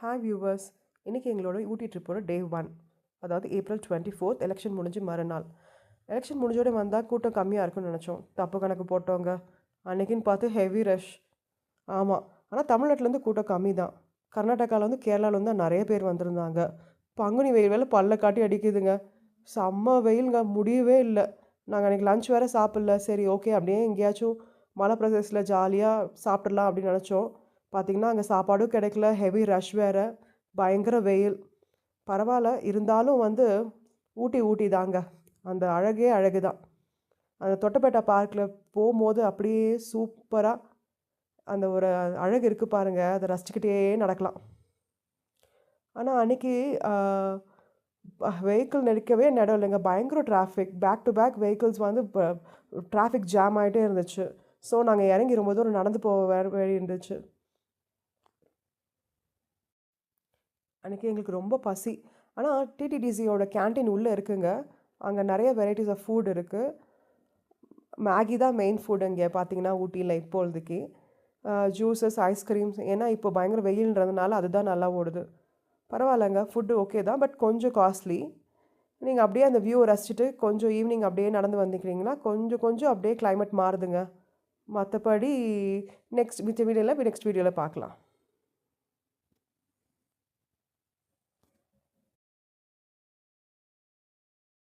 Hi viewers, இன்றைக்கி எங்களோட ஊட்டி ட்ரிப்போட டே 1, அதாவது ஏப்ரல் 24th எலெக்ஷன் முடிஞ்சு மறுநாள். எலெக்ஷன் முடிஞ்சோடனே வந்தால் கூட்டம் கம்மியாக இருக்குன்னு நினச்சோம். தப்பு கணக்கு போட்டோங்க. அன்றைக்கின்னு பார்த்து ஹெவி ரஷ். ஆமாம், ஆனால் தமிழ்நாட்டிலேருந்து கூட்டம் கம்மி தான். கர்நாடகாவிலேருந்து கேரளாவிலேருந்து நிறைய பேர் வந்திருந்தாங்க. பங்குனி வெயில் வேலை பல்ல காட்டி அடிக்குதுங்க. செம்ம வெயிலுங்க, முடியவே இல்லை. நாங்கள் அன்றைக்கி லஞ்ச் வேறு சாப்பிடல. சரி ஓகே, அப்படியே எங்கேயாச்சும் மலை பிரதேசத்தில் ஜாலியாக சாப்பிட்றலாம் அப்படின்னு நினச்சோம். பார்த்திங்கன்னா அங்கே சாப்பாடும் கிடைக்கல, ஹெவி ரஷ் வேறு, பயங்கர வெயில். பரவாயில்ல, இருந்தாலும் ஊட்டி தாங்க. அந்த அழகே அழகு தான். அந்த தொட்டபெட்டா பார்க்கில் போகும்போது அப்படியே சூப்பராக அந்த ஒரு அழகு இருக்குது பாருங்கள், அதை ரசிச்சுக்கிட்டே நடக்கலாம். ஆனால் அன்றைக்கி வெஹிக்கிள் நிற்கவே இடம் இல்லைங்க. பயங்கர traffic, back to back vehicles இப்போ டிராஃபிக் ஜாம் ஆகிட்டே இருந்துச்சு. ஸோ நாங்கள் இறங்கி ரொம்ப தூரம் நடந்து போக வேண்டி இருந்துச்சு. அன்றைக்கி எங்களுக்கு ரொம்ப பசி. ஆனால் டிடிடிசியோட கேன்டீன் உள்ளே இருக்குங்க. அங்கே நிறைய வெரைட்டிஸ் ஆஃப் ஃபுட் இருக்குது. மேகி தான் மெயின் ஃபுட் இங்கே பார்த்தீங்கன்னா ஊட்டியில் இப்போதைக்கு. ஜூஸஸ், ஐஸ்கிரீம்ஸ், ஏன்னா இப்போ பயங்கர வெயில்ன்றதுனால அதுதான் நல்லா ஓடுது. பரவாயில்லைங்க, ஃபுட்டு ஓகே தான், பட் கொஞ்சம் காஸ்ட்லி. நீங்கள் அப்படியே அந்த வியூவை ரசிச்சுட்டு கொஞ்சம் ஈவினிங் அப்படியே நடந்து வந்துக்கிறீங்கன்னா கொஞ்சம் அப்படியே கிளைமேட் மாறுதுங்க. மற்றபடி நெக்ஸ்ட் வீடியோவில் பார்க்கலாம்.